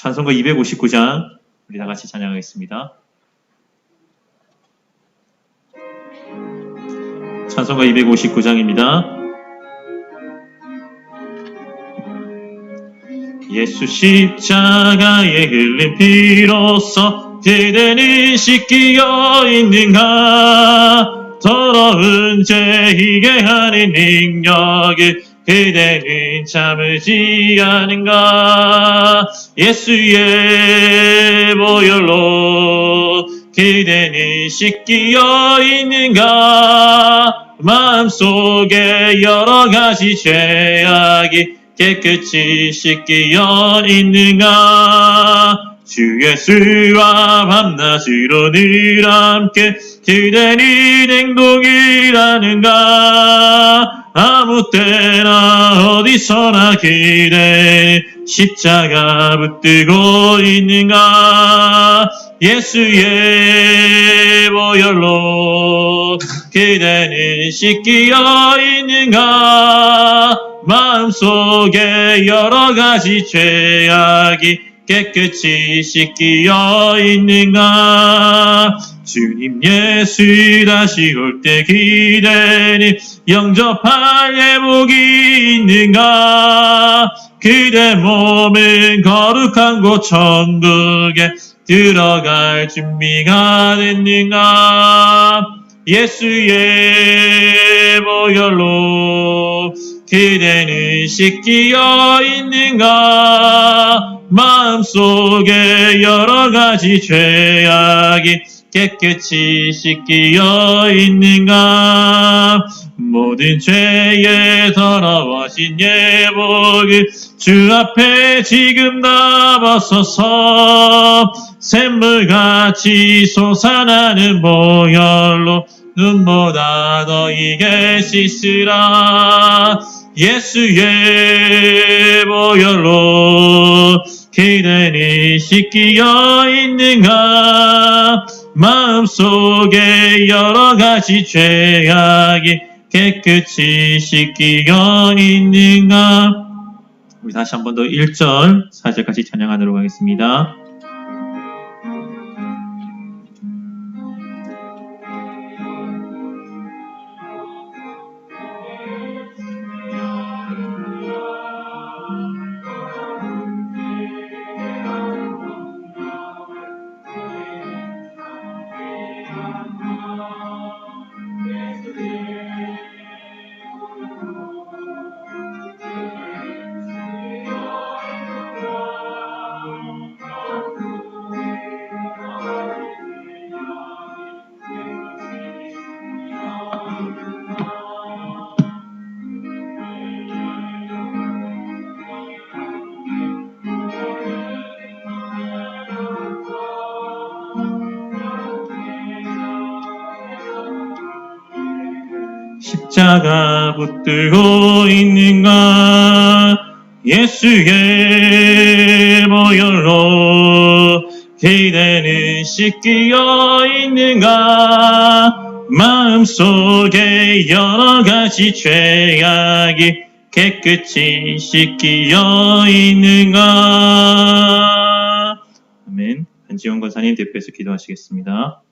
찬송가 259장 우리 다 같이 찬양하겠습니다. 찬송가 259장입니다. 예수 십자가에 흘린 피로써 그대는 씻기어 있는가? 더러운 죄 희게 하는 능력을 그대는 참으지 않은가? 예수의 보혈로 그대는 씻기어 있는가? 마음속에 여러 가지 죄악이 깨끗이 씻기어 있는가? 주 예수와 밤낮으로 늘 함께 그대는 행동을 하는가? 아무 때나 어디서나 그대 십자가 붙들고 있는가? 예수의 보혈로 그대는 씻기어 있는가? 마음속에 여러 가지 죄악이 깨끗이 씻기어 있는가? 주님 예수 다시 올 때 그대는 영접할 예복이 있는가? 그대 몸은 거룩한 곳 천국에 들어갈 준비가 됐는가? 예수의 보혈로 그대는 씻기어 있는가? 마음속에 여러 가지 죄악이 깨끗이 씻기어 있는가? 모든 죄에 더러워진 예복을 주 앞에 지금 다 벗어서 샘물같이 솟아나는 보혈로 눈보다 더 이게 씻으라. 예수의 보혈로 그대는 씻기어 있는가? 마음속에 여러 가지 죄악이 깨끗이 씻기어 있는가? 우리 다시 한 번 더 1절, 4절까지 찬양하도록 하겠습니다. 십자가 붙들고 있는가? 예수의 보혈로 그대는 씻기어 있는가? 마음속에 여러 가지 죄악이 깨끗이 씻기어 있는가? 아멘. 한지원 권사님 대표해서 기도하시겠습니다.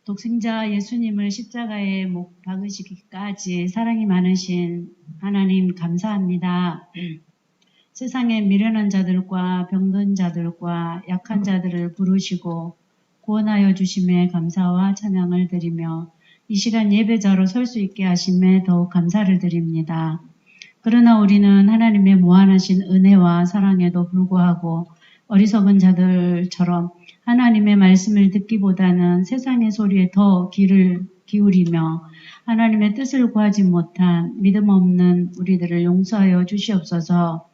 독생자 예수님을 십자가에 못 박으시기까지 사랑이 많으신 하나님 감사합니다. 세상에 미련한 자들과 병든 자들과 약한 자들을 부르시고 구원하여 주심에 감사와 찬양을 드리며 이 시간 예배자로 설 수 있게 하심에 더욱 감사를 드립니다. 그러나 우리는 하나님의 무한하신 은혜와 사랑에도 불구하고 어리석은 자들처럼 하나님의 말씀을 듣기보다는 세상의 소리에 더 귀를 기울이며 하나님의 뜻을 구하지 못한 믿음 없는 우리들을 용서하여 주시옵소서.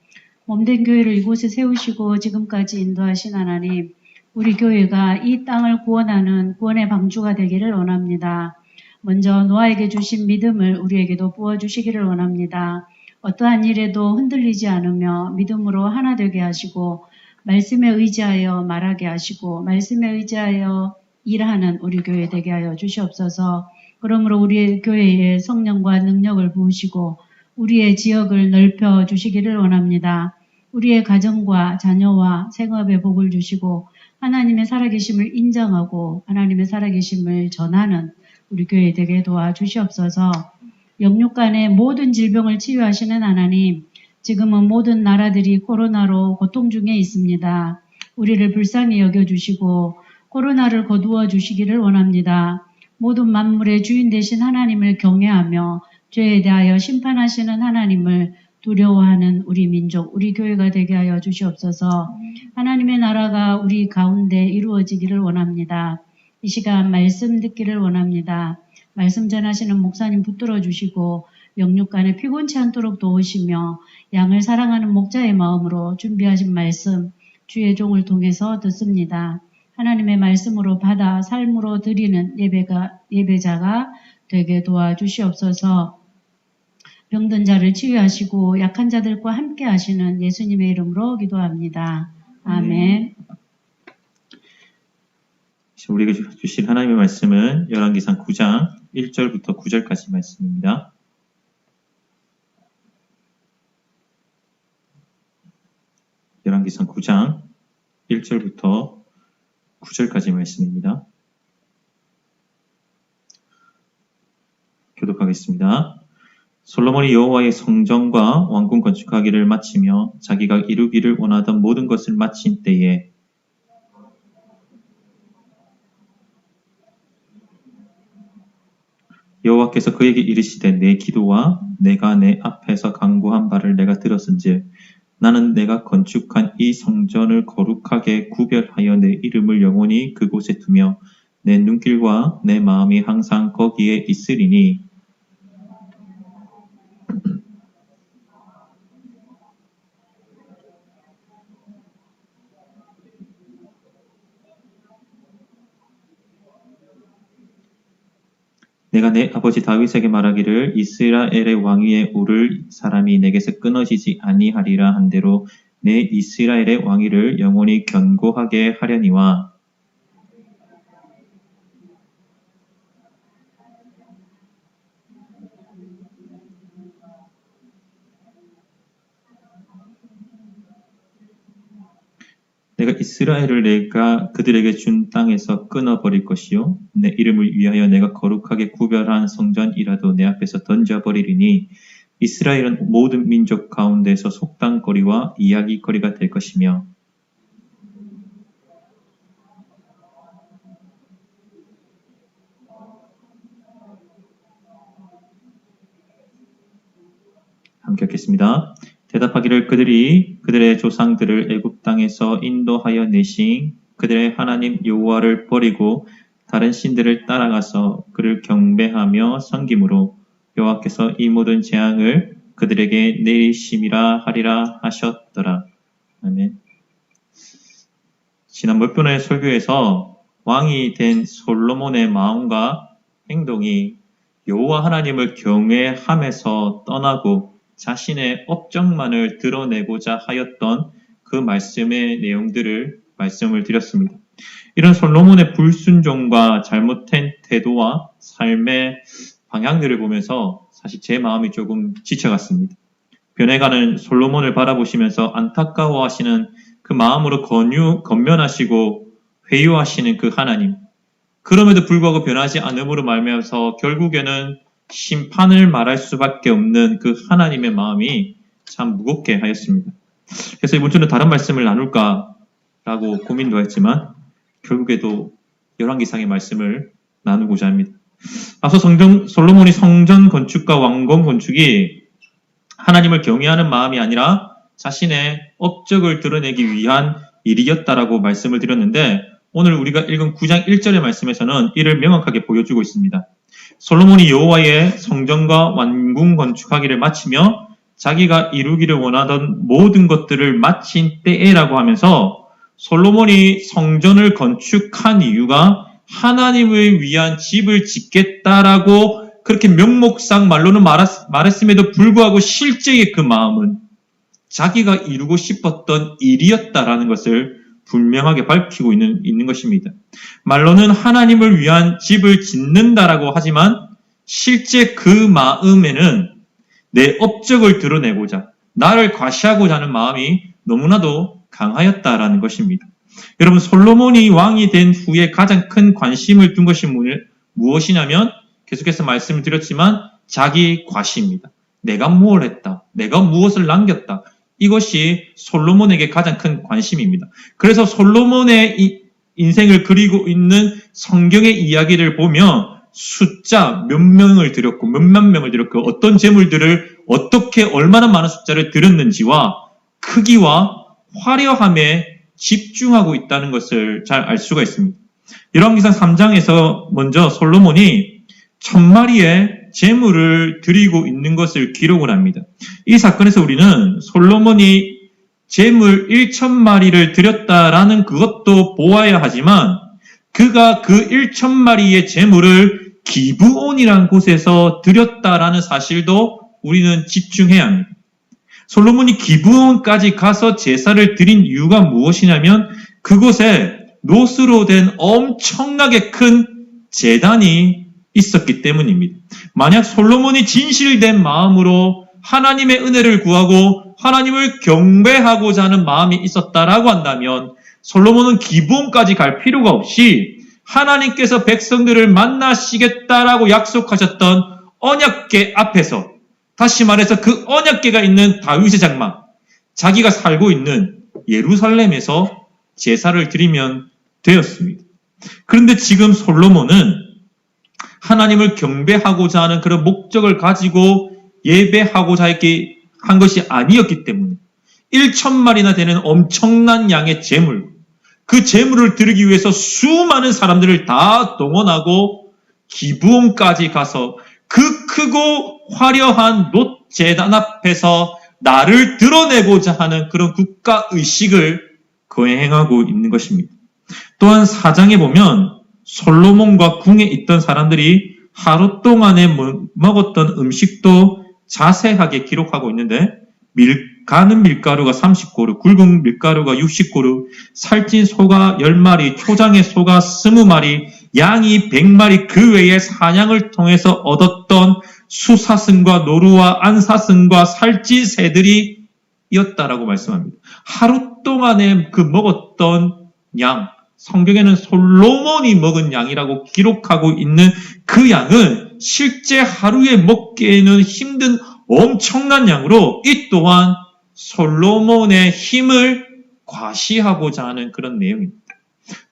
몸된 교회를 이곳에 세우시고 지금까지 인도하신 하나님, 우리 교회가 이 땅을 구원하는 구원의 방주가 되기를 원합니다. 먼저 노아에게 주신 믿음을 우리에게도 부어주시기를 원합니다. 어떠한 일에도 흔들리지 않으며 믿음으로 하나 되게 하시고 말씀에 의지하여 말하게 하시고 말씀에 의지하여 일하는 우리 교회 되게 하여 주시옵소서. 그러므로 우리 교회에 성령과 능력을 부으시고 우리의 지역을 넓혀 주시기를 원합니다. 우리의 가정과 자녀와 생업에 복을 주시고 하나님의 살아계심을 인정하고 하나님의 살아계심을 전하는 우리 교회 되게 도와주시옵소서. 영육 간의 모든 질병을 치유하시는 하나님, 지금은 모든 나라들이 코로나로 고통 중에 있습니다. 우리를 불쌍히 여겨주시고 코로나를 거두어 주시기를 원합니다. 모든 만물의 주인 되신 하나님을 경외하며 죄에 대하여 심판하시는 하나님을 두려워하는 우리 민족, 우리 교회가 되게 하여 주시옵소서. 하나님의 나라가 우리 가운데 이루어지기를 원합니다. 이 시간 말씀 듣기를 원합니다. 말씀 전하시는 목사님 붙들어 주시고 영육 간에 피곤치 않도록 도우시며 양을 사랑하는 목자의 마음으로 준비하신 말씀 주의 종을 통해서 듣습니다. 하나님의 말씀으로 받아 삶으로 드리는 예배자가 되게 도와주시옵소서. 병든 자를 치유하시고 약한 자들과 함께 하시는 예수님의 이름으로 기도합니다. 아멘. 우리에게 주신 하나님의 말씀은 열왕기상 9장 1절부터 9절까지 말씀입니다. 열왕기상 9장 1절부터 9절까지 말씀입니다. 교독하겠습니다. 솔로몬이 여호와의 성전과 왕궁 건축하기를 마치며 자기가 이루기를 원하던 모든 것을 마친 때에 여호와께서 그에게 이르시되 내 기도와 내가 내 앞에서 간구한 바를 내가 들었은즉 나는 내가 건축한 이 성전을 거룩하게 구별하여 내 이름을 영원히 그곳에 두며 내 눈길과 내 마음이 항상 거기에 있으리니 내가 내 아버지 다윗에게 말하기를 이스라엘의 왕위에 오를 사람이 내게서 끊어지지 아니하리라 한 대로 내 이스라엘의 왕위를 영원히 견고하게 하려니와 내가 이스라엘을 내가 그들에게 준 땅에서 끊어버릴 것이요 내 이름을 위하여 내가 거룩하게 구별한 성전이라도 내 앞에서 던져버리리니 이스라엘은 모든 민족 가운데서 속담거리와 이야기거리가 될 것이며 함께 읽겠습니다. 대답하기를 그들이 그들의 조상들을 애굽 땅에서 인도하여 내신 그들의 하나님 여호와를 버리고 다른 신들을 따라가서 그를 경배하며 섬김으로 여호와께서 이 모든 재앙을 그들에게 내리심이라 하리라 하셨더라. 아멘. 지난 몇 번의 설교에서 왕이 된 솔로몬의 마음과 행동이 여호와 하나님을 경외함에서 떠나고 자신의 업적만을 드러내고자 하였던 그 말씀의 내용들을 말씀을 드렸습니다. 이런 솔로몬의 불순종과 잘못된 태도와 삶의 방향들을 보면서 사실 제 마음이 조금 지쳐갔습니다. 변해가는 솔로몬을 바라보시면서 안타까워하시는 그 마음으로 건면하시고 회유하시는 그 하나님. 그럼에도 불구하고 변하지 않음으로 말미암아서 결국에는 심판을 말할 수밖에 없는 그 하나님의 마음이 참 무겁게 하였습니다. 그래서 이번 주는 다른 말씀을 나눌까라고 고민도 했지만 결국에도 열왕기상의 말씀을 나누고자 합니다. 앞서 솔로몬이 성전 건축과 왕궁 건축이 하나님을 경외하는 마음이 아니라 자신의 업적을 드러내기 위한 일이었다라고 말씀을 드렸는데 오늘 우리가 읽은 9장 1절의 말씀에서는 이를 명확하게 보여주고 있습니다. 솔로몬이 여호와의 성전과 왕궁 건축하기를 마치며 자기가 이루기를 원하던 모든 것들을 마친 때에라고 하면서 솔로몬이 성전을 건축한 이유가 하나님을 위한 집을 짓겠다라고 그렇게 명목상 말로는 말했음에도 불구하고 실제의 그 마음은 자기가 이루고 싶었던 일이었다라는 것을 분명하게 밝히고 있는 것입니다. 말로는 하나님을 위한 집을 짓는다라고 하지만 실제 그 마음에는 내 업적을 드러내고자, 나를 과시하고자 하는 마음이 너무나도 강하였다라는 것입니다. 여러분, 솔로몬이 왕이 된 후에 가장 큰 관심을 둔 것이 무엇이냐면 계속해서 말씀을 드렸지만 자기 과시입니다. 내가 무엇을 했다. 내가 무엇을 남겼다. 이것이 솔로몬에게 가장 큰 관심입니다. 그래서 솔로몬의 인생을 그리고 있는 성경의 이야기를 보면 숫자 몇 명을 드렸고 몇만 명을 드렸고 어떤 재물들을 어떻게 얼마나 많은 숫자를 드렸는지와 크기와 화려함에 집중하고 있다는 것을 잘 알 수가 있습니다. 열왕기상 3장에서 먼저 솔로몬이 1000마리의 재물을 드리고 있는 것을 기록을 합니다. 이 사건에서 우리는 솔로몬이 재물 1000마리를 드렸다라는 그것도 보아야 하지만 그가 그 1000마리의 재물을 기브온이라는 곳에서 드렸다라는 사실도 우리는 집중해야 합니다. 솔로몬이 기브온까지 가서 제사를 드린 이유가 무엇이냐면 그곳에 노스로 된 엄청나게 큰 제단이 있었기 때문입니다. 만약 솔로몬이 진실된 마음으로 하나님의 은혜를 구하고 하나님을 경배하고자 하는 마음이 있었다라고 한다면 솔로몬은 기브온까지 갈 필요가 없이 하나님께서 백성들을 만나시겠다라고 약속하셨던 언약궤 앞에서, 다시 말해서 그 언약궤가 있는 다윗의 장막, 자기가 살고 있는 예루살렘에서 제사를 드리면 되었습니다. 그런데 지금 솔로몬은 하나님을 경배하고자 하는 그런 목적을 가지고 예배하고자 한 것이 아니었기 때문에 1000마리나 되는 엄청난 양의 재물, 그 재물을 드리기 위해서 수많은 사람들을 다 동원하고 기브온까지 가서 그 크고 화려한 놋제단 앞에서 나를 드러내고자 하는 그런 국가의식을 거행하고 있는 것입니다. 또한 4장에 보면 솔로몬과 궁에 있던 사람들이 하루 동안에 먹었던 음식도 자세하게 기록하고 있는데 가는 밀가루가 30고루, 굵은 밀가루가 60고루, 살찐 소가 10마리, 초장의 소가 20마리, 양이 100마리, 그 외에 사냥을 통해서 얻었던 수사슴과 노루와 안사슴과 살찐 새들이 이었다라고 말씀합니다. 하루 동안에 그 먹었던 양, 성경에는 솔로몬이 먹은 양이라고 기록하고 있는 그 양은 실제 하루에 먹기에는 힘든 엄청난 양으로 이 또한 솔로몬의 힘을 과시하고자 하는 그런 내용입니다.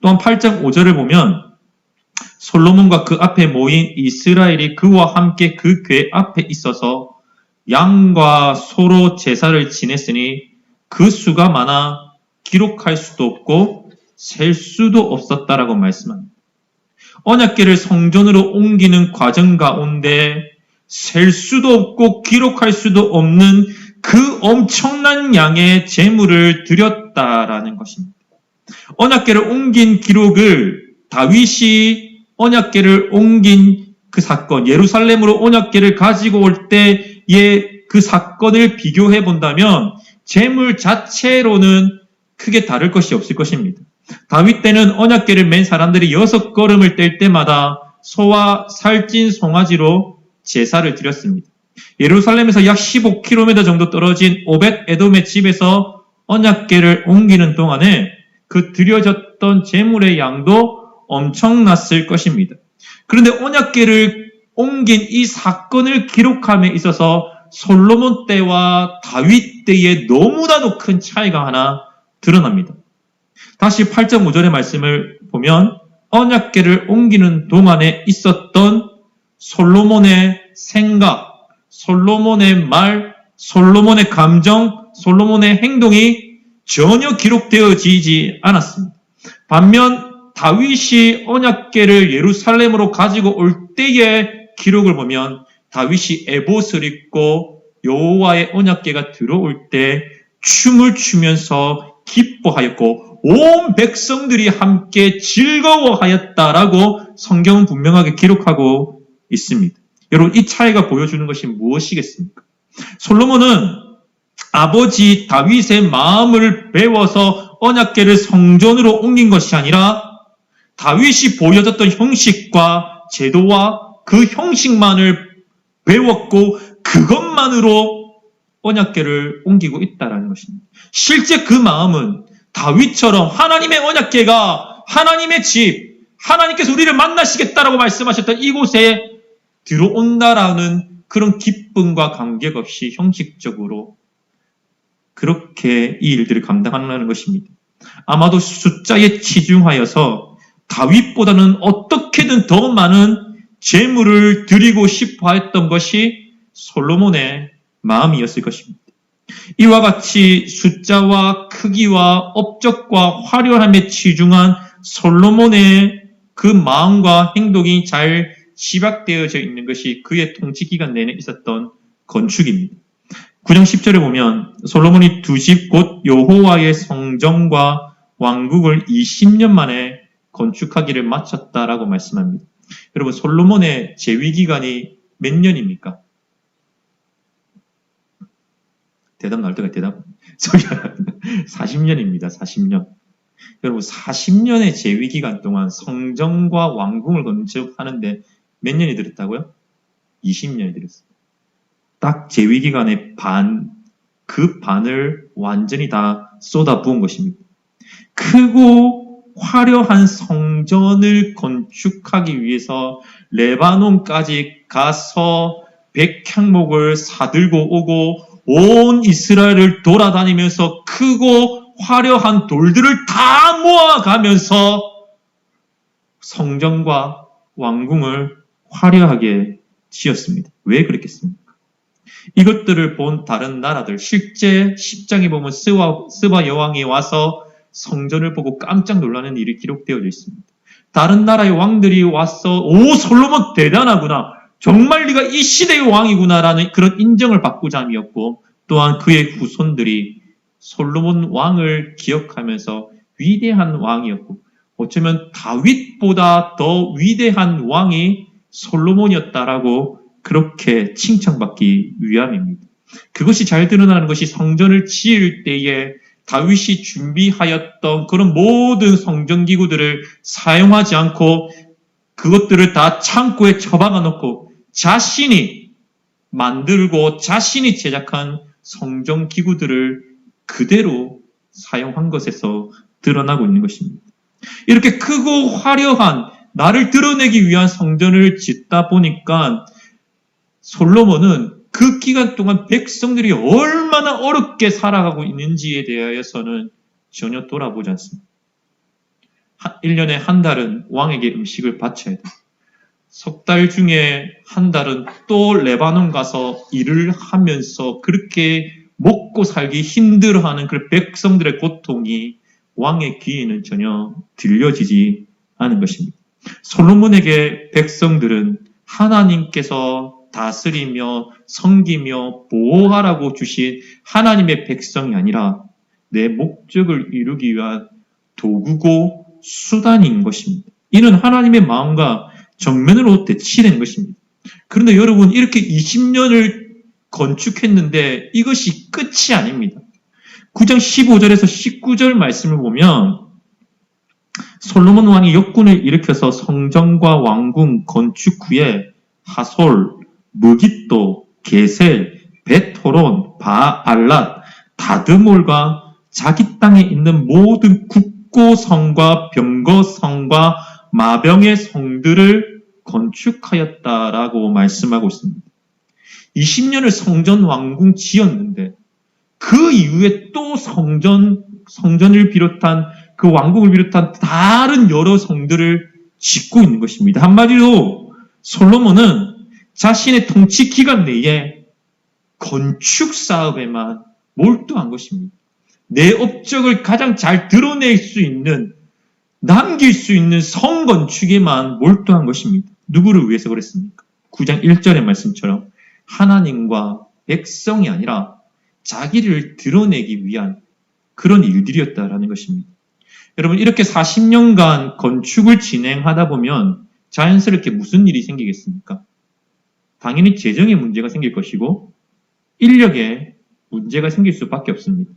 또한 8장 5절을 보면 솔로몬과 그 앞에 모인 이스라엘이 그와 함께 그 궤 앞에 있어서 양과 소로 제사를 지냈으니 그 수가 많아 기록할 수도 없고 셀 수도 없었다라고 말씀합니다. 언약궤를 성전으로 옮기는 과정 가운데 셀 수도 없고 기록할 수도 없는 그 엄청난 양의 제물을 드렸다라는 것입니다. 언약궤를 옮긴 기록을 다윗이 언약궤를 옮긴 그 사건, 예루살렘으로 언약궤를 가지고 올 때의 그 사건을 비교해 본다면 제물 자체로는 크게 다를 것이 없을 것입니다. 다윗 때는 언약궤를 맨 사람들이 6걸음을 뗄 때마다 소와 살찐 송아지로 제사를 드렸습니다. 예루살렘에서 약 15km 정도 떨어진 오벳 에돔의 집에서 언약궤를 옮기는 동안에 그 드려졌던 제물의 양도 엄청났을 것입니다. 그런데 언약궤를 옮긴 이 사건을 기록함에 있어서 솔로몬 때와 다윗 때에 너무나도 큰 차이가 하나 드러납니다. 다시 8장 5절의 말씀을 보면 언약궤를 옮기는 동안에 있었던 솔로몬의 생각, 솔로몬의 말, 솔로몬의 감정, 솔로몬의 행동이 전혀 기록되어지지 않았습니다. 반면 다윗이 언약궤를 예루살렘으로 가지고 올 때의 기록을 보면 다윗이 에봇을 입고 여호와의 언약궤가 들어올 때 춤을 추면서 기뻐하였고 온 백성들이 함께 즐거워하였다라고 성경은 분명하게 기록하고 있습니다. 여러분, 이 차이가 보여주는 것이 무엇이겠습니까? 솔로몬은 아버지 다윗의 마음을 배워서 언약궤를 성전으로 옮긴 것이 아니라 다윗이 보여줬던 형식과 제도와 그 형식만을 배웠고 그것만으로 언약궤를 옮기고 있다라는 것입니다. 실제 그 마음은 다윗처럼 하나님의 언약궤가 하나님의 집, 하나님께서 우리를 만나시겠다라고 말씀하셨던 이곳에 들어온다라는 그런 기쁨과 관계없이 형식적으로 그렇게 이 일들을 감당하는 것입니다. 아마도 숫자에 치중하여서 다윗보다는 어떻게든 더 많은 재물을 드리고 싶어 했던 것이 솔로몬의 마음이었을 것입니다. 이와 같이 숫자와 크기와 업적과 화려함에 치중한 솔로몬의 그 마음과 행동이 잘 집약되어져 있는 것이 그의 통치 기간 내내 있었던 건축입니다. 9장 10절에 보면 솔로몬이 두 집 곧 여호와의 성전과 왕국을 20년 만에 건축하기를 마쳤다라고 말씀합니다. 여러분, 솔로몬의 재위 기간이 몇 년입니까? 대답 나올 때가 대답. 40년입니다. 40년. 여러분, 40년의 재위 기간 동안 성전과 왕궁을 건축하는데 몇 년이 들었다고요? 20년이 들었어요. 딱 재위 기간의 그 반을 완전히 다 쏟아 부은 것입니다. 크고 화려한 성전을 건축하기 위해서 레바논까지 가서 백향목을 사들고 오고 온 이스라엘을 돌아다니면서 크고 화려한 돌들을 다 모아가면서 성전과 왕궁을 화려하게 지었습니다. 왜 그랬겠습니까? 이것들을 본 다른 나라들, 실제 10장에 보면 스바 여왕이 와서 성전을 보고 깜짝 놀라는 일이 기록되어져 있습니다. 다른 나라의 왕들이 와서 오, 솔로몬 대단하구나, 정말 네가 이 시대의 왕이구나라는 그런 인정을 받고자 함이었고, 또한 그의 후손들이 솔로몬 왕을 기억하면서 위대한 왕이었고, 어쩌면 다윗보다 더 위대한 왕이 솔로몬이었다라고 그렇게 칭찬받기 위함입니다. 그것이 잘 드러나는 것이 성전을 지을 때에 다윗이 준비하였던 그런 모든 성전기구들을 사용하지 않고 그것들을 다 창고에 처박아 놓고 자신이 만들고 자신이 제작한 성전기구들을 그대로 사용한 것에서 드러나고 있는 것입니다. 이렇게 크고 화려한 나를 드러내기 위한 성전을 짓다 보니까 솔로몬은 그 기간 동안 백성들이 얼마나 어렵게 살아가고 있는지에 대하여서는 전혀 돌아보지 않습니다. 1년에 한 달은 왕에게 음식을 바쳐야 돼요. 석 달 중에 한 달은 또 레바논 가서 일을 하면서 그렇게 먹고 살기 힘들어하는 그 백성들의 고통이 왕의 귀에는 전혀 들려지지 않은 것입니다. 솔로몬에게 백성들은 하나님께서 다스리며 섬기며 보호하라고 주신 하나님의 백성이 아니라 내 목적을 이루기 위한 도구고 수단인 것입니다. 이는 하나님의 마음과 정면으로 대치된 것입니다. 그런데 여러분, 이렇게 20년을 건축했는데 이것이 끝이 아닙니다. 9장 15절에서 19절 말씀을 보면 솔로몬 왕이 역군을 일으켜서 성전과 왕궁 건축 후에 하솔, 무깃도, 게셀, 벳호론, 바알랏, 다드몰과 자기 땅에 있는 모든 국고성과 병거성과 마병의 성들을 건축하였다라고 말씀하고 있습니다. 20년을 성전 왕궁 지었는데 그 이후에 또 성전을 비롯한 그 왕궁을 비롯한 다른 여러 성들을 짓고 있는 것입니다. 한마디로 솔로몬은 자신의 통치 기간 내에 건축 사업에만 몰두한 것입니다. 내 업적을 가장 잘 드러낼 수 있는, 남길 수 있는 성 건축에만 몰두한 것입니다. 누구를 위해서 그랬습니까? 9장 1절의 말씀처럼 하나님과 백성이 아니라 자기를 드러내기 위한 그런 일들이었다라는 것입니다. 여러분, 이렇게 40년간 건축을 진행하다 보면 자연스럽게 무슨 일이 생기겠습니까? 당연히 재정에 문제가 생길 것이고 인력에 문제가 생길 수밖에 없습니다.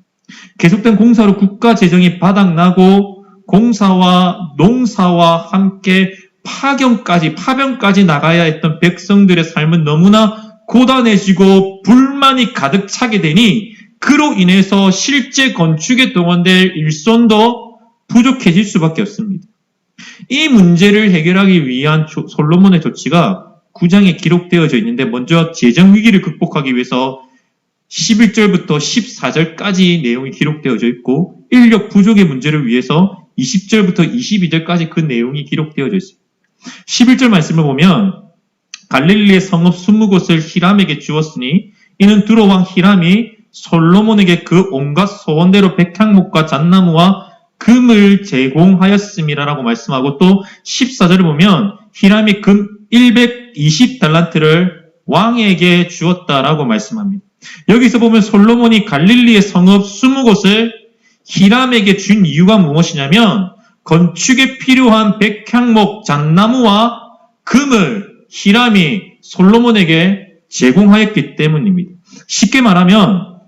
계속된 공사로 국가 재정이 바닥나고 공사와 농사와 함께 파병까지 나가야 했던 백성들의 삶은 너무나 고단해지고 불만이 가득 차게 되니 그로 인해서 실제 건축에 동원될 일손도 부족해질 수밖에 없습니다. 이 문제를 해결하기 위한 솔로몬의 조치가 9장에 기록되어져 있는데 먼저 재정 위기를 극복하기 위해서 11절부터 14절까지 내용이 기록되어져 있고 인력 부족의 문제를 위해서 20절부터 22절까지 그 내용이 기록되어져 있습니다. 11절 말씀을 보면 갈릴리의 성읍 20곳을 히람에게 주었으니 이는 두로 왕 히람이 솔로몬에게 그 온갖 소원대로 백향목과 잣나무와 금을 제공하였음이라라고 말씀하고 또 14절을 보면 히람이 금 120달란트를 왕에게 주었다라고 말씀합니다. 여기서 보면 솔로몬이 갈릴리의 성읍 20곳을 히람에게 준 이유가 무엇이냐면 건축에 필요한 백향목, 잣나무와 금을 히람이 솔로몬에게 제공하였기 때문입니다. 쉽게 말하면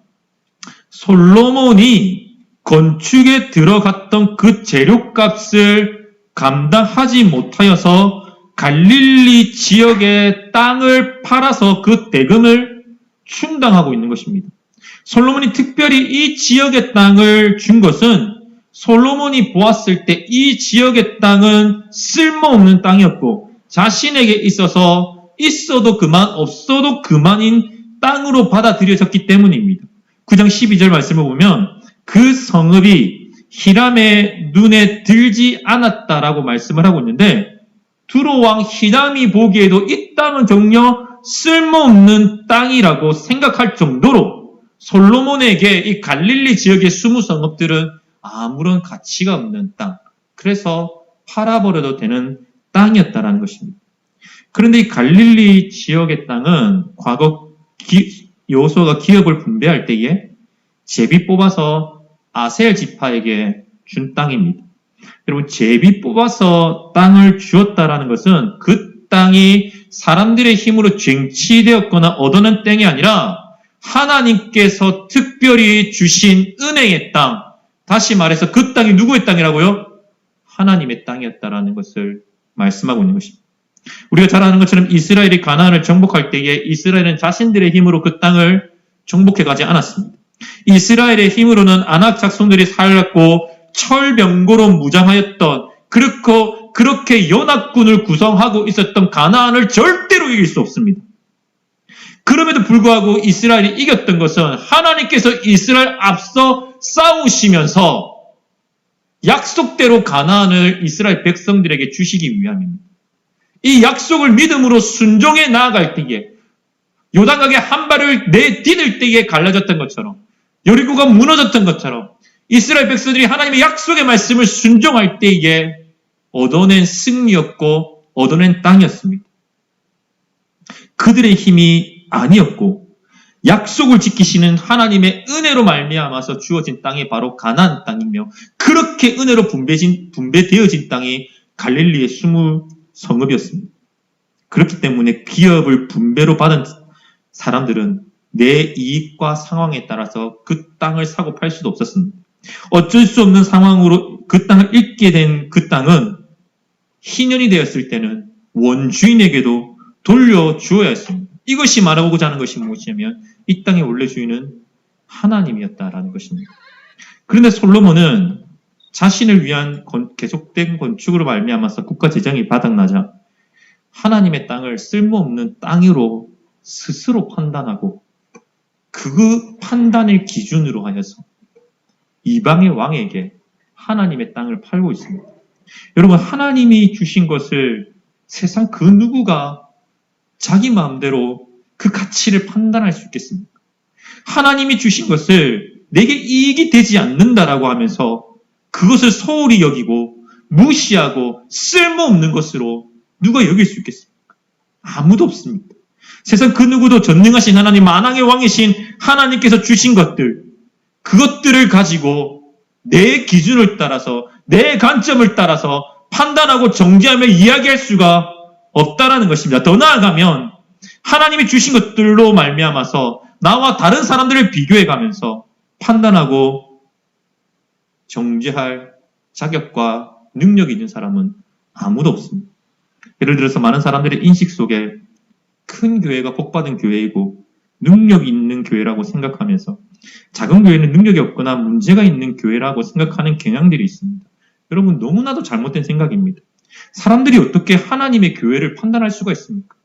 솔로몬이 건축에 들어갔던 그 재료값을 감당하지 못하여서 갈릴리 지역의 땅을 팔아서 그 대금을 충당하고 있는 것입니다. 솔로몬이 특별히 이 지역의 땅을 준 것은 솔로몬이 보았을 때 이 지역의 땅은 쓸모없는 땅이었고 자신에게 있어서 있어도 그만 없어도 그만인 땅으로 받아들여졌기 때문입니다. 9장 12절 말씀을 보면 그 성읍이 히람의 눈에 들지 않았다라고 말씀을 하고 있는데 두로 왕 히람이 보기에도 이 땅은 정녕 쓸모없는 땅이라고 생각할 정도로 솔로몬에게 이 갈릴리 지역의 20성읍들은 아무런 가치가 없는 땅, 그래서 팔아버려도 되는 땅이었다라는 것입니다. 그런데 이 갈릴리 지역의 땅은 과거 여호수아가 기업을 분배할 때에 제비 뽑아서 아셀 지파에게 준 땅입니다. 여러분, 제비 뽑아서 땅을 주었다라는 것은 그 땅이 사람들의 힘으로 쟁취되었거나 얻어낸 땅이 아니라 하나님께서 특별히 주신 은혜의 땅, 다시 말해서 그 땅이 누구의 땅이라고요? 하나님의 땅이었다라는 것을 말씀하고 있는 것입니다. 우리가 잘 아는 것처럼 이스라엘이 가나안을 정복할 때에 이스라엘은 자신들의 힘으로 그 땅을 정복해 가지 않았습니다. 이스라엘의 힘으로는 아낙 작손들이 살았고 철병거로 무장하였던 그렇게 연합군을 구성하고 있었던 가나안을 절대로 이길 수 없습니다. 그럼에도 불구하고 이스라엘이 이겼던 것은 하나님께서 이스라엘 앞서 싸우시면서 약속대로 가나안을 이스라엘 백성들에게 주시기 위함입니다. 이 약속을 믿음으로 순종해 나아갈 때에 요단강에 한 발을 내디딜 때에 갈라졌던 것처럼 여리고가 무너졌던 것처럼 이스라엘 백성들이 하나님의 약속의 말씀을 순종할 때에 얻어낸 승리였고 얻어낸 땅이었습니다. 그들의 힘이 아니었고 약속을 지키시는 하나님의 은혜로 말미암아서 주어진 땅이 바로 가나안 땅이며 그렇게 은혜로 분배되어진 땅이 갈릴리의 20성읍이었습니다. 그렇기 때문에 기업을 분배로 받은 사람들은 내 이익과 상황에 따라서 그 땅을 사고 팔 수도 없었습니다. 어쩔 수 없는 상황으로 그 땅을 잃게 된 그 땅은 희년이 되었을 때는 원주인에게도 돌려주어야 했습니다. 이것이 말하고자 하는 것이 무엇이냐면 이 땅의 원래 주인은 하나님이었다라는 것입니다. 그런데 솔로몬은 자신을 위한 계속된 건축으로 말미암아서 국가 재정이 바닥나자 하나님의 땅을 쓸모없는 땅으로 스스로 판단하고 그 판단을 기준으로 하여서 이방의 왕에게 하나님의 땅을 팔고 있습니다. 여러분, 하나님이 주신 것을 세상 그 누구가 자기 마음대로 그 가치를 판단할 수 있겠습니까? 하나님이 주신 것을 내게 이익이 되지 않는다라고 하면서 그것을 소홀히 여기고 무시하고 쓸모없는 것으로 누가 여길 수 있겠습니까? 아무도 없습니다. 세상 그 누구도 전능하신 하나님, 만왕의 왕이신 하나님께서 주신 것들, 그것들을 가지고 내 기준을 따라서 내 관점을 따라서 판단하고 정죄하며 이야기할 수가 없다라는 것입니다. 더 나아가면 하나님이 주신 것들로 말미암아서 나와 다른 사람들을 비교해가면서 판단하고 정죄할 자격과 능력이 있는 사람은 아무도 없습니다. 예를 들어서 많은 사람들의 인식 속에 큰 교회가 복받은 교회이고 능력이 있는 교회라고 생각하면서 작은 교회는 능력이 없거나 문제가 있는 교회라고 생각하는 경향들이 있습니다. 여러분, 너무나도 잘못된 생각입니다. 사람들이 어떻게 하나님의 교회를 판단할 수가 있습니까?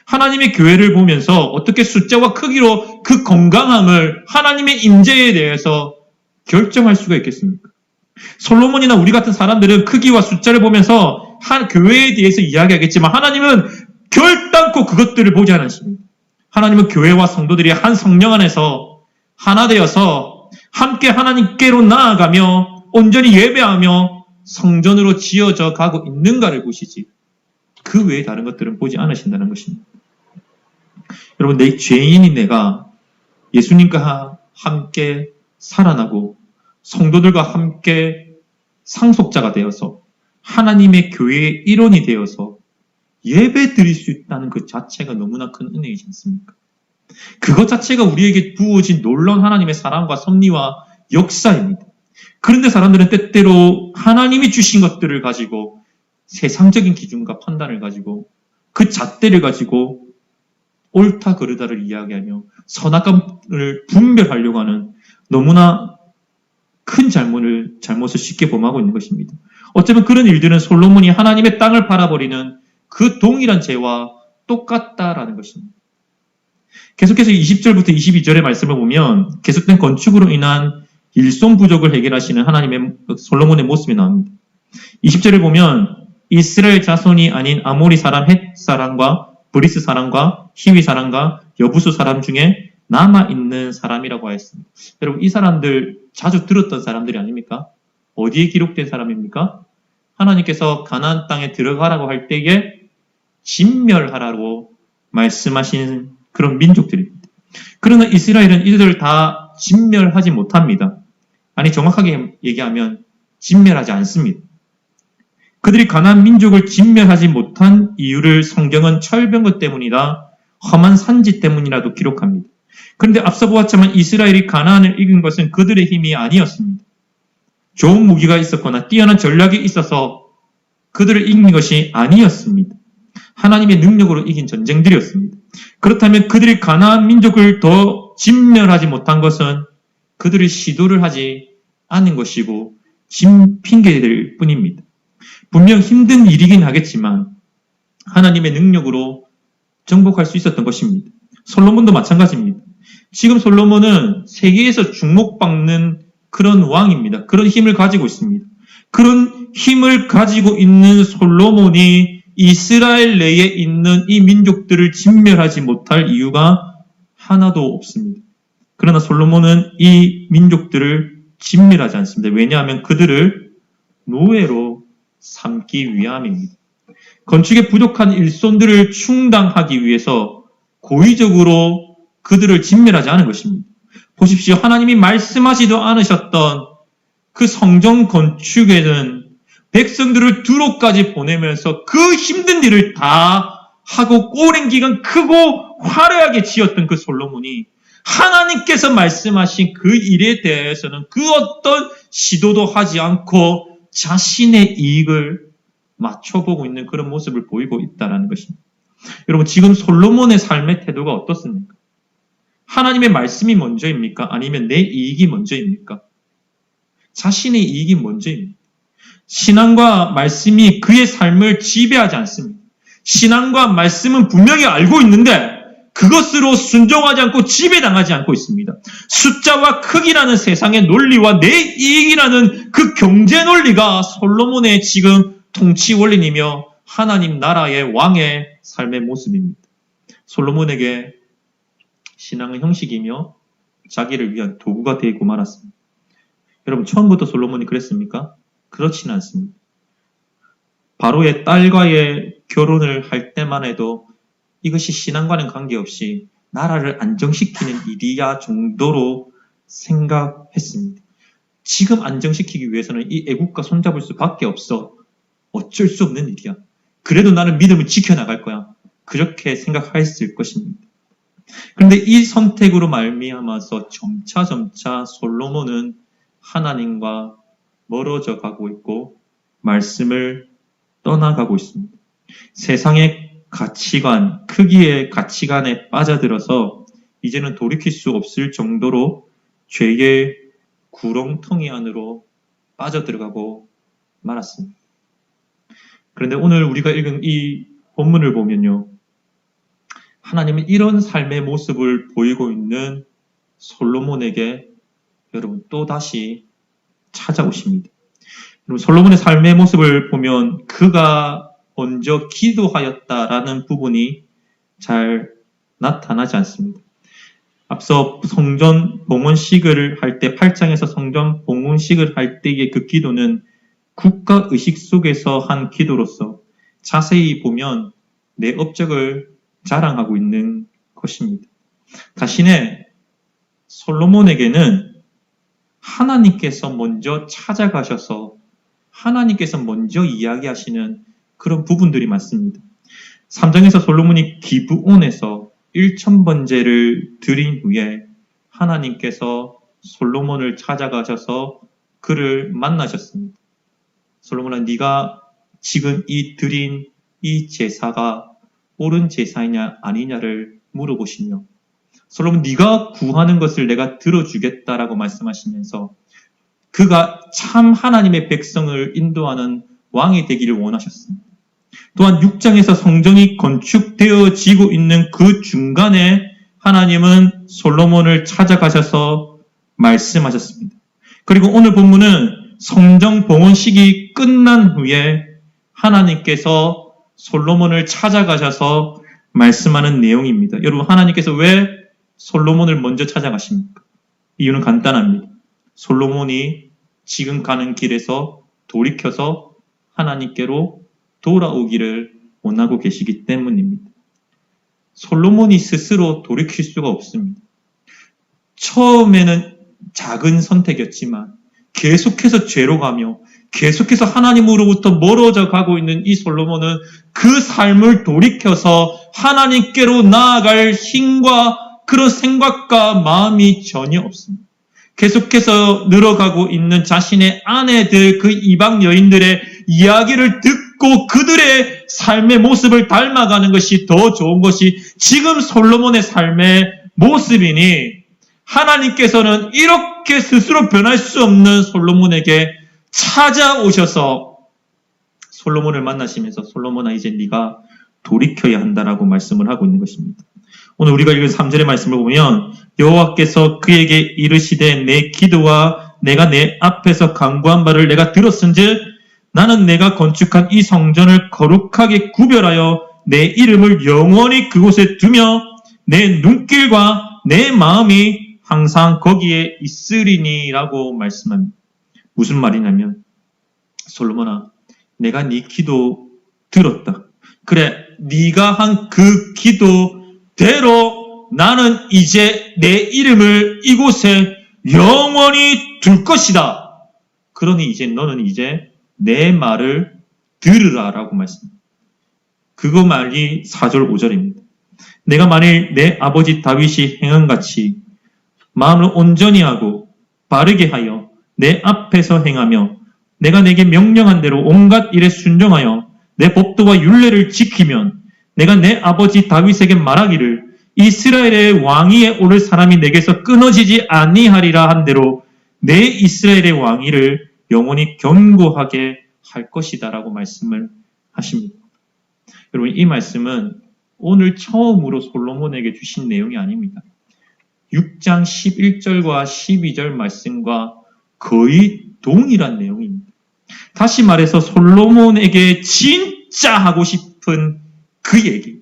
하나님의 교회를 보면서 어떻게 숫자와 크기로 그 건강함을 하나님의 임재에 대해서 결정할 수가 있겠습니까? 솔로몬이나 우리 같은 사람들은 크기와 숫자를 보면서 교회에 대해서 이야기하겠지만 하나님은 결단코 그것들을 보지 않으십니다. 하나님은 교회와 성도들이 한 성령 안에서 하나 되어서 함께 하나님께로 나아가며 온전히 예배하며 성전으로 지어져 가고 있는가를 보시지 그 외에 다른 것들은 보지 않으신다는 것입니다. 여러분, 내 죄인인 내가 예수님과 함께 살아나고 성도들과 함께 상속자가 되어서 하나님의 교회의 일원이 되어서 예배 드릴 수 있다는 그 자체가 너무나 큰 은혜이지 않습니까? 그것 자체가 우리에게 부어진 놀라운 하나님의 사랑과 섭리와 역사입니다. 그런데 사람들은 때때로 하나님이 주신 것들을 가지고 세상적인 기준과 판단을 가지고 그 잣대를 가지고 옳다 그르다를 이야기하며 선악감을 분별하려고 하는 너무나 큰 잘못을 쉽게 범하고 있는 것입니다. 어쩌면 그런 일들은 솔로몬이 하나님의 땅을 팔아버리는 그 동일한 죄와 똑같다라는 것입니다. 계속해서 20절부터 22절의 말씀을 보면 계속된 건축으로 인한 일손 부족을 해결하시는 하나님의 솔로몬의 모습이 나옵니다. 20절을 보면 이스라엘 자손이 아닌 아모리 사람, 헷 사람과 브리스 사람과 히위 사람과 여부수 사람 중에 남아있는 사람이라고 하였습니다. 여러분, 이 사람들 자주 들었던 사람들이 아닙니까? 어디에 기록된 사람입니까? 하나님께서 가나안 땅에 들어가라고 할 때에 진멸하라고 말씀하신 그런 민족들입니다. 그러나 이스라엘은 이들을 다 진멸하지 못합니다. 아니, 정확하게 얘기하면 진멸하지 않습니다. 그들이 가나안 민족을 진멸하지 못한 이유를 성경은 철병거 때문이다, 험한 산지 때문이라도 기록합니다. 그런데 앞서 보았지만 이스라엘이 가나안을 이긴 것은 그들의 힘이 아니었습니다. 좋은 무기가 있었거나 뛰어난 전략이 있어서 그들을 이긴 것이 아니었습니다. 하나님의 능력으로 이긴 전쟁들이었습니다. 그렇다면 그들이 가나안 민족을 더 진멸하지 못한 것은 그들이 시도를 하지 않은 것이고 핑계될 뿐입니다. 분명 힘든 일이긴 하겠지만 하나님의 능력으로 정복할 수 있었던 것입니다. 솔로몬도 마찬가지입니다. 지금 솔로몬은 세계에서 주목받는 그런 왕입니다. 그런 힘을 가지고 있습니다. 그런 힘을 가지고 있는 솔로몬이 이스라엘 내에 있는 이 민족들을 진멸하지 못할 이유가 하나도 없습니다. 그러나 솔로몬은 이 민족들을 진멸하지 않습니다. 왜냐하면 그들을 노예로 삼기 위함입니다. 건축에 부족한 일손들을 충당하기 위해서 고의적으로 그들을 진멸하지 않은 것입니다. 보십시오. 하나님이 말씀하지도 않으셨던 그 성전 건축에는 백성들을 두로까지 보내면서 그 힘든 일을 다 하고 오랜 기간 크고 화려하게 지었던 그 솔로몬이 하나님께서 말씀하신 그 일에 대해서는 그 어떤 시도도 하지 않고 자신의 이익을 맞춰보고 있는 그런 모습을 보이고 있다는 것입니다. 여러분, 지금 솔로몬의 삶의 태도가 어떻습니까? 하나님의 말씀이 먼저입니까? 아니면 내 이익이 먼저입니까? 자신의 이익이 먼저입니다. 신앙과 말씀이 그의 삶을 지배하지 않습니다. 신앙과 말씀은 분명히 알고 있는데 그것으로 순종하지 않고 지배당하지 않고 있습니다. 숫자와 크기라는 세상의 논리와 내 이익이라는 그 경제 논리가 솔로몬의 지금 통치 원리이며 하나님 나라의 왕의 삶의 모습입니다. 솔로몬에게 신앙은 형식이며 자기를 위한 도구가 되고 말았습니다. 여러분, 처음부터 솔로몬이 그랬습니까? 그렇지는 않습니다. 바로의 딸과의 결혼을 할 때만 해도 이것이 신앙과는 관계없이 나라를 안정시키는 일이야 정도로 생각했습니다. 지금 안정시키기 위해서는 이 애국가 손잡을 수밖에 없어. 어쩔 수 없는 일이야. 그래도 나는 믿음을 지켜나갈 거야. 그렇게 생각했을 것입니다. 그런데 이 선택으로 말미암아서 점차 솔로몬은 하나님과 멀어져 가고 있고 말씀을 떠나가고 있습니다. 세상의 가치관, 크기의 가치관에 빠져들어서 이제는 돌이킬 수 없을 정도로 죄의 구렁텅이 안으로 빠져들어가고 말았습니다. 그런데 오늘 우리가 읽은 이 본문을 보면요, 하나님은 이런 삶의 모습을 보이고 있는 솔로몬에게 여러분 또다시 찾아오십니다. 여러분, 솔로몬의 삶의 모습을 보면 그가 먼저 기도하였다라는 부분이 잘 나타나지 않습니다. 앞서 성전 봉헌식을 할 때, 8장에서 성전 봉헌식을 할 때의 그 기도는 국가의식 속에서 한 기도로서 자세히 보면 내 업적을 자랑하고 있는 것입니다. 자신의 솔로몬에게는 하나님께서 먼저 찾아가셔서 하나님께서 먼저 이야기하시는 그런 부분들이 많습니다. 3장에서 솔로몬이 기브온에서 1000번제를 드린 후에 하나님께서 솔로몬을 찾아가셔서 그를 만나셨습니다. 솔로몬아, 네가 지금 드린 이 제사가 옳은 제사이냐 아니냐를 물어보시며, 솔로몬, 네가 구하는 것을 내가 들어주겠다라고 말씀하시면서 그가 참 하나님의 백성을 인도하는 왕이 되기를 원하셨습니다. 또한 6장에서 성전이 건축되어지고 있는 그 중간에 하나님은 솔로몬을 찾아가셔서 말씀하셨습니다. 그리고 오늘 본문은 성전 봉헌식이 끝난 후에 하나님께서 솔로몬을 찾아가셔서 말씀하는 내용입니다. 여러분, 하나님께서 왜 솔로몬을 먼저 찾아가십니까? 이유는 간단합니다. 솔로몬이 지금 가는 길에서 돌이켜서 하나님께로 돌아오기를 원하고 계시기 때문입니다. 솔로몬이 스스로 돌이킬 수가 없습니다. 처음에는 작은 선택이었지만 계속해서 죄로 가며 계속해서 하나님으로부터 멀어져 가고 있는 이 솔로몬은 그 삶을 돌이켜서 하나님께로 나아갈 힘과 그런 생각과 마음이 전혀 없습니다. 계속해서 늘어가고 있는 자신의 아내들, 그 이방 여인들의 이야기를 듣고 그들의 삶의 모습을 닮아가는 것이 더 좋은 것이 지금 솔로몬의 삶의 모습이니, 하나님께서는 이렇게 스스로 변할 수 없는 솔로몬에게 찾아오셔서 솔로몬을 만나시면서 솔로몬아, 이제 네가 돌이켜야 한다라고 말씀을 하고 있는 것입니다. 오늘 우리가 읽은 3절의 말씀을 보면 여호와께서 그에게 이르시되 내 기도와 내가 내 앞에서 간구한 바를 내가 들었은즉 나는 내가 건축한 이 성전을 거룩하게 구별하여 내 이름을 영원히 그곳에 두며 내 눈길과 내 마음이 항상 거기에 있으리니 라고 말씀합니다. 무슨 말이냐면, 솔로몬아, 내가 네 기도 들었다. 그래, 네가 한 그 기도대로 나는 이제 내 이름을 이곳에 영원히 둘 것이다. 그러니 이제 너는 이제 내 말을 들으라 라고 말씀합니다. 그거 말이 4절 5절입니다. 내가 만일 내 아버지 다윗이 행한 같이 마음을 온전히 하고 바르게 하여 내 앞에서 행하며 내가 내게 명령한 대로 온갖 일에 순종하여 내 법도와 율례를 지키면 내가 내 아버지 다윗에게 말하기를 이스라엘의 왕위에 오를 사람이 내게서 끊어지지 아니하리라 한 대로 내 이스라엘의 왕위를 영원히 견고하게 할 것이다 라고 말씀을 하십니다. 여러분, 이 말씀은 오늘 처음으로 솔로몬에게 주신 내용이 아닙니다. 6장 11절과 12절 말씀과 거의 동일한 내용입니다. 다시 말해서 솔로몬에게 진짜 하고 싶은 그 얘기,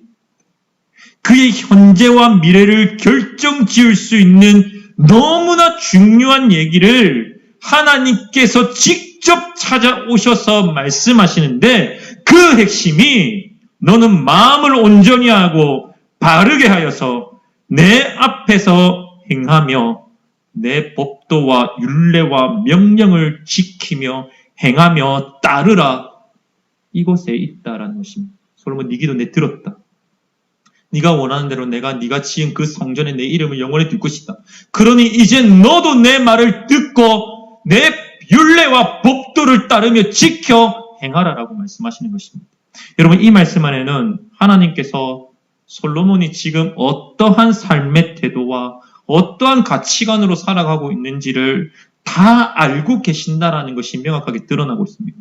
그의 현재와 미래를 결정지을 수 있는 너무나 중요한 얘기를 하나님께서 직접 찾아오셔서 말씀하시는데, 그 핵심이 너는 마음을 온전히 하고 바르게 하여서 내 앞에서 행하며 내 법도와 율례와 명령을 지키며 행하며 따르라, 이곳에 있다라는 것입니다. 솔로몬, 네 기도 내 들었다. 네가 원하는 대로 내가 네가 지은 그 성전에 내 이름을 영원히 둘 것이다. 그러니 이제 너도 내 말을 듣고 내 율례와 법도를 따르며 지켜 행하라라고 말씀하시는 것입니다. 여러분, 이 말씀 안에는 하나님께서 솔로몬이 지금 어떠한 삶의 태도와 어떠한 가치관으로 살아가고 있는지를 다 알고 계신다라는 것이 명확하게 드러나고 있습니다.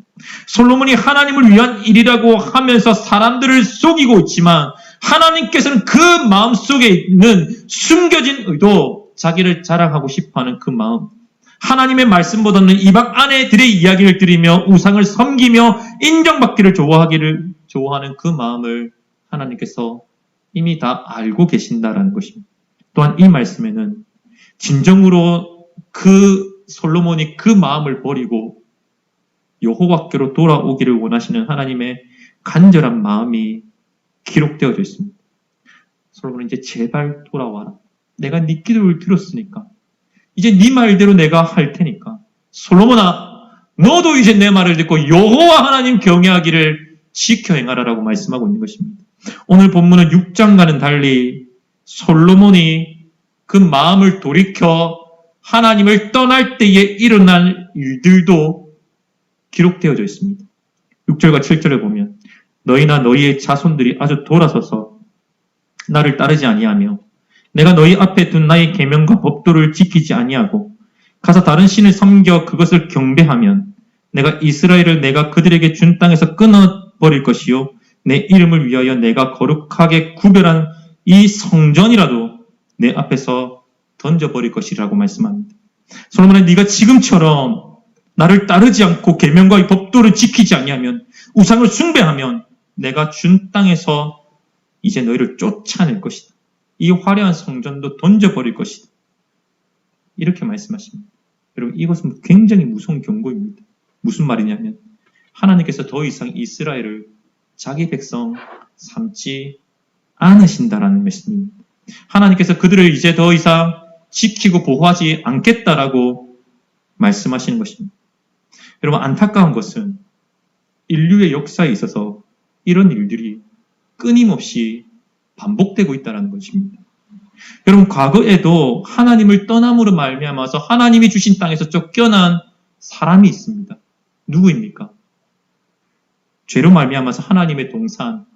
솔로몬이 하나님을 위한 일이라고 하면서 사람들을 속이고 있지만 하나님께서는 그 마음속에 있는 숨겨진 의도, 자기를 자랑하고 싶어하는 그 마음, 하나님의 말씀보다는 이방 아내들의 이야기를 들으며 우상을 섬기며 인정받기를 좋아하는 그 마음을 하나님께서 이미 다 알고 계신다라는 것입니다. 또한 이 말씀에는 진정으로 그 솔로몬이 그 마음을 버리고 여호와께로 돌아오기를 원하시는 하나님의 간절한 마음이 기록되어져 있습니다. 솔로몬은 이제 제발 돌아와라. 내가 네 기도를 들었으니까 이제 네 말대로 내가 할 테니까 솔로몬아, 너도 이제 내 말을 듣고 여호와 하나님 경외하기를 지켜 행하라라고 말씀하고 있는 것입니다. 오늘 본문은 6장과는 달리 솔로몬이 그 마음을 돌이켜 하나님을 떠날 때에 일어날 일들도 기록되어져 있습니다. 6절과 7절을 보면 너희나 너희의 자손들이 아주 돌아서서 나를 따르지 아니하며 내가 너희 앞에 둔 나의 계명과 법도를 지키지 아니하고 가서 다른 신을 섬겨 그것을 경배하면 내가 이스라엘을 내가 그들에게 준 땅에서 끊어버릴 것이요 내 이름을 위하여 내가 거룩하게 구별한 이 성전이라도 내 앞에서 던져버릴 것이라고 말씀합니다. 솔로몬아, 네가 지금처럼 나를 따르지 않고 계명과 이 법도를 지키지 아니하면 우상을 숭배하면 내가 준 땅에서 이제 너희를 쫓아낼 것이다. 이 화려한 성전도 던져버릴 것이다. 이렇게 말씀하십니다. 여러분, 이것은 굉장히 무서운 경고입니다. 무슨 말이냐면 하나님께서 더 이상 이스라엘을 자기 백성 삼지 않으신다라는 말씀입니다. 하나님께서 그들을 이제 더 이상 지키고 보호하지 않겠다라고 말씀하시는 것입니다. 여러분, 안타까운 것은 인류의 역사에 있어서 이런 일들이 끊임없이 반복되고 있다는 것입니다. 여러분, 과거에도 하나님을 떠남으로 말미암아서 하나님이 주신 땅에서 쫓겨난 사람이 있습니다. 누구입니까? 죄로 말미암아서 하나님의 동산,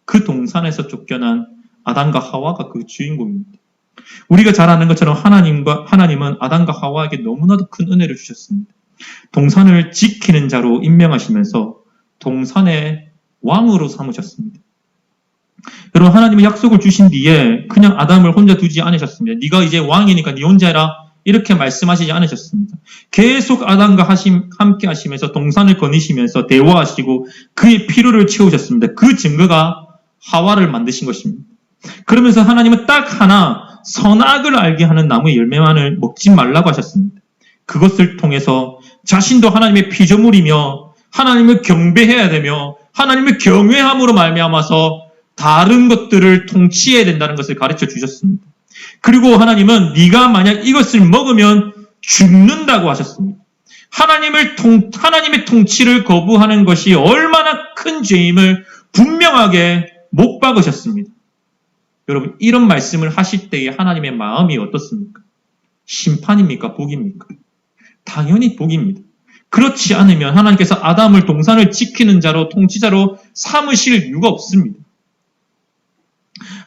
그 동산에서 쫓겨난 아담과 하와가 그 주인공입니다. 우리가 잘 아는 것처럼 하나님은 아담과 하와에게 너무나도 큰 은혜를 주셨습니다. 동산을 지키는 자로 임명하시면서 동산의 왕으로 삼으셨습니다. 여러분, 하나님은 약속을 주신 뒤에 그냥 아담을 혼자 두지 않으셨습니다. 네가 이제 왕이니까 네 혼자 해라, 이렇게 말씀하시지 않으셨습니다. 계속 아담과 함께 하시면서 동산을 거니시면서 대화하시고 그의 필요를 채우셨습니다. 그 증거가 하와를 만드신 것입니다. 그러면서 하나님은 딱 하나, 선악을 알게 하는 나무의 열매만을 먹지 말라고 하셨습니다. 그것을 통해서 자신도 하나님의 피조물이며 하나님을 경배해야 되며 하나님을 경외함으로 말미암아서 다른 것들을 통치해야 된다는 것을 가르쳐 주셨습니다. 그리고 하나님은 네가 만약 이것을 먹으면 죽는다고 하셨습니다. 하나님의 통치를 거부하는 것이 얼마나 큰 죄임을 분명하게 못 박으셨습니다. 여러분, 이런 말씀을 하실 때에 하나님의 마음이 어떻습니까? 심판입니까? 복입니까? 당연히 복입니다. 그렇지 않으면 하나님께서 아담을 동산을 지키는 자로, 통치자로 삼으실 이유가 없습니다.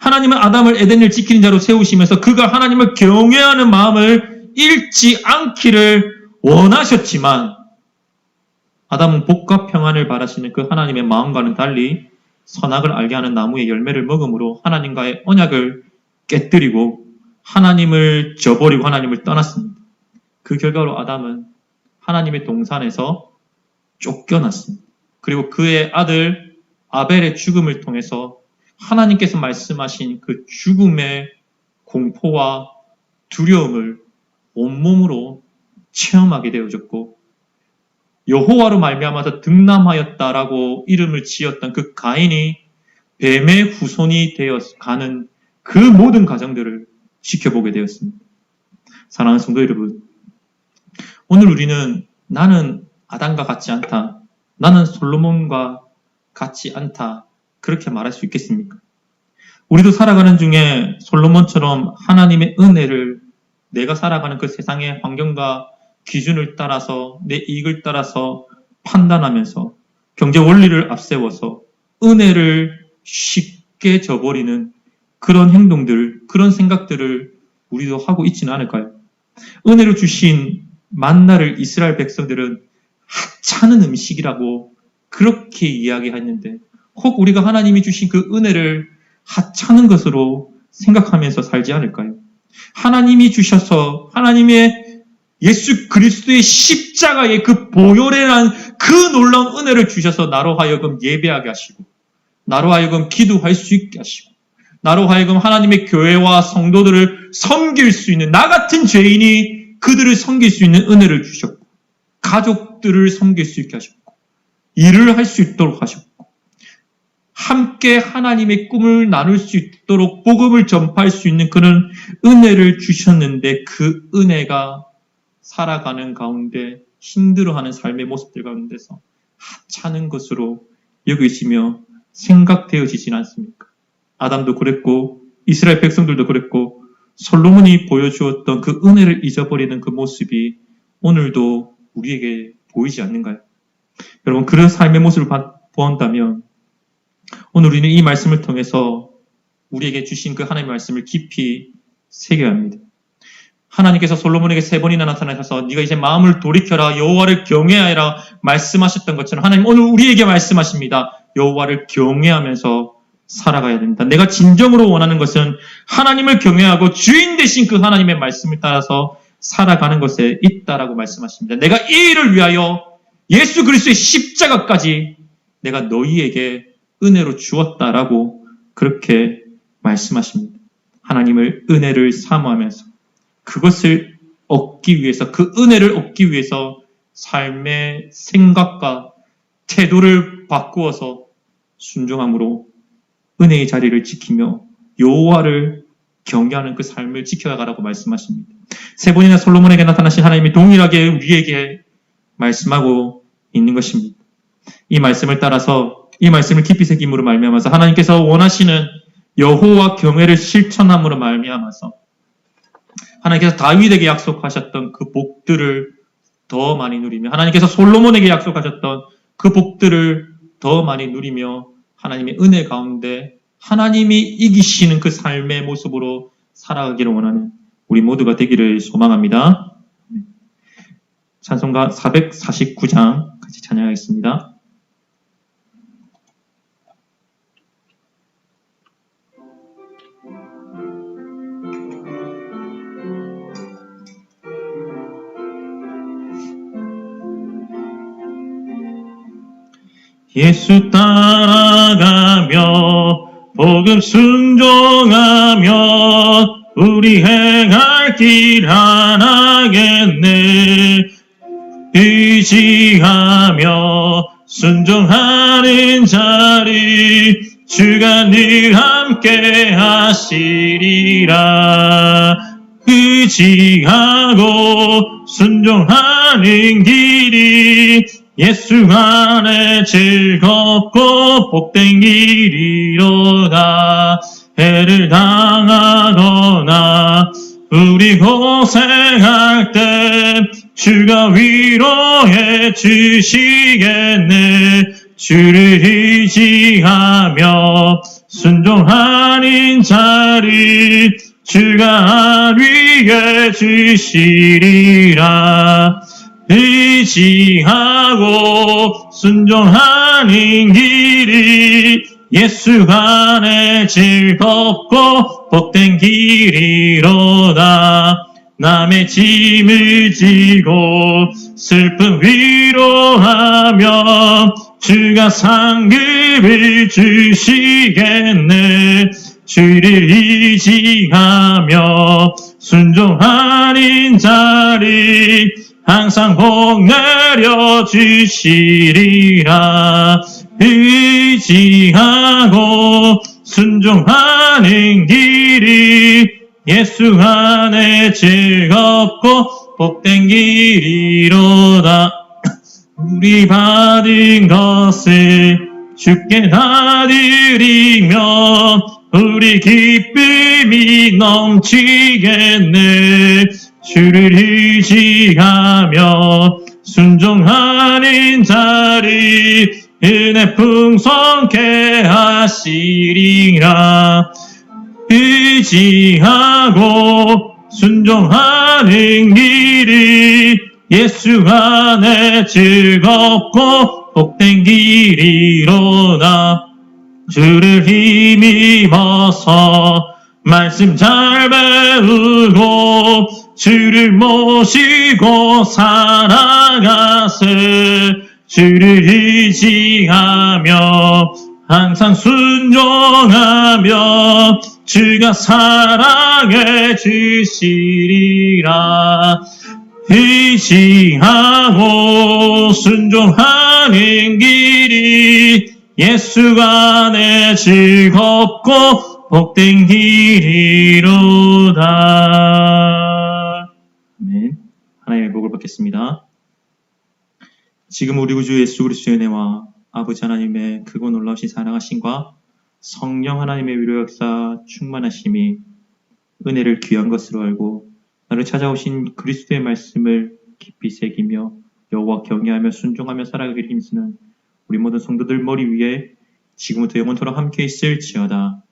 하나님은 아담을 에덴을 지키는 자로 세우시면서 그가 하나님을 경외하는 마음을 잃지 않기를 원하셨지만 아담은 복과 평안을 바라시는 그 하나님의 마음과는 달리 선악을 알게 하는 나무의 열매를 먹음으로 하나님과의 언약을 깨뜨리고 하나님을 저버리고 하나님을 떠났습니다. 그 결과로 아담은 하나님의 동산에서 쫓겨났습니다. 그리고 그의 아들 아벨의 죽음을 통해서 하나님께서 말씀하신 그 죽음의 공포와 두려움을 온몸으로 체험하게 되어졌고 여호와로 말미암아서 득남하였다라고 이름을 지었던 그 가인이 뱀의 후손이 되어 가는 그 모든 과정들을 지켜보게 되었습니다. 사랑하는 성도 여러분, 오늘 우리는 나는 아담과 같지 않다, 나는 솔로몬과 같지 않다, 그렇게 말할 수 있겠습니까? 우리도 살아가는 중에 솔로몬처럼 하나님의 은혜를 내가 살아가는 그 세상의 환경과 기준을 따라서 내 이익을 따라서 판단하면서 경제 원리를 앞세워서 은혜를 쉽게 저버리는 그런 행동들, 그런 생각들을 우리도 하고 있지는 않을까요? 은혜를 주신 만나를 이스라엘 백성들은 하찮은 음식이라고 그렇게 이야기했는데, 혹 우리가 하나님이 주신 그 은혜를 하찮은 것으로 생각하면서 살지 않을까요? 하나님이 주셔서 하나님의 예수 그리스도의 십자가의 그 보혈이란 그 놀라운 은혜를 주셔서 나로 하여금 예배하게 하시고, 나로 하여금 기도할 수 있게 하시고, 나로 하여금 하나님의 교회와 성도들을 섬길 수 있는, 나 같은 죄인이 그들을 섬길 수 있는 은혜를 주셨고, 가족들을 섬길 수 있게 하셨고, 일을 할 수 있도록 하셨고, 함께 하나님의 꿈을 나눌 수 있도록 복음을 전파할 수 있는 그런 은혜를 주셨는데, 그 은혜가 살아가는 가운데 힘들어하는 삶의 모습들 가운데서 하찮은 것으로 여기시며 생각되어지진 않습니까? 아담도 그랬고 이스라엘 백성들도 그랬고 솔로몬이 보여주었던 그 은혜를 잊어버리는 그 모습이 오늘도 우리에게 보이지 않는가요? 여러분, 그런 삶의 모습을 보았다면 오늘 우리는 이 말씀을 통해서 우리에게 주신 그 하나님의 말씀을 깊이 새겨야 합니다. 하나님께서 솔로몬에게 3번이나 나타나셔서 네가 이제 마음을 돌이켜라, 여호와를 경외하라 말씀하셨던 것처럼 하나님 오늘 우리에게 말씀하십니다. 여호와를 경외하면서 살아가야 됩니다. 내가 진정으로 원하는 것은 하나님을 경외하고 주인 되신 그 하나님의 말씀을 따라서 살아가는 것에 있다라고 말씀하십니다. 내가 이 일을 위하여 예수 그리스도의 십자가까지 내가 너희에게 은혜로 주었다라고 그렇게 말씀하십니다. 하나님을 은혜를 사모하면서 그것을 얻기 위해서, 그 은혜를 얻기 위해서 삶의 생각과 태도를 바꾸어서 순종함으로 은혜의 자리를 지키며 여호와를 경외하는 그 삶을 지켜나가라고 말씀하십니다. 3번이나 솔로몬에게 나타나신 하나님이 동일하게 우리에게 말씀하고 있는 것입니다. 이 말씀을 따라서 이 말씀을 깊이 새김으로 말미암아서 하나님께서 원하시는 여호와 경외를 실천함으로 말미암아서 하나님께서 다윗에게 약속하셨던 그 복들을 더 많이 누리며, 하나님께서 솔로몬에게 약속하셨던 그 복들을 더 많이 누리며 하나님의 은혜 가운데 하나님이 이기시는 그 삶의 모습으로 살아가기를 원하는 우리 모두가 되기를 소망합니다. 찬송가 449장 같이 찬양하겠습니다. 예수 따라가며 복음 순종하며 우리 행할 길 하나겠네. 의지하며 순종하는 자리 주가 늘 함께 하시리라. 의지하고 순종하는 길이 예수 안에 즐겁고 복된 길이로다. 해를 당하거나 우리 고생할 때 주가 위로해 주시겠네. 주를 의지하며 순종하는 자리 주가 위해 주시리라. 의지하고 순종하는 길이 예수 안에 즐겁고 복된 길이로다. 남의 짐을 지고 슬픔 위로하며 주가 상급을 주시겠네. 주를 의지하며 순종하는 자리 항상 복 내려주시리라. 의지하고 순종하는 길이 예수 안에 즐겁고 복된 길이로다. 우리 받은 것을 주께 다 드리며 우리 기쁨이 넘치겠네. 주를 의지하며 순종하는 자리 은혜 풍성케 하시리라. 의지하고 순종하는 길이 예수 안에 즐겁고 복된 길이로다. 주를 힘입어서 말씀 잘 배우고 주를 모시고 살아가세. 주를 의지하며 항상 순종하며 주가 사랑해 주시리라. 의지하고 순종하는 길이 예수 안에 즐겁고 복된 길이로다. 아멘. 하나님의 복을 받겠습니다. 지금 우리 구주 예수 그리스도의 은혜와 아버지 하나님의 크고 놀라우신 사랑하심과 성령 하나님의 위로 역사 충만하심이 은혜를 귀한 것으로 알고 나를 찾아오신 그리스도의 말씀을 깊이 새기며 여호와 경외하며 순종하며 살아가기를 힘쓰는 우리 모든 성도들 머리 위에 지금부터 영원토록 함께 있을지어다.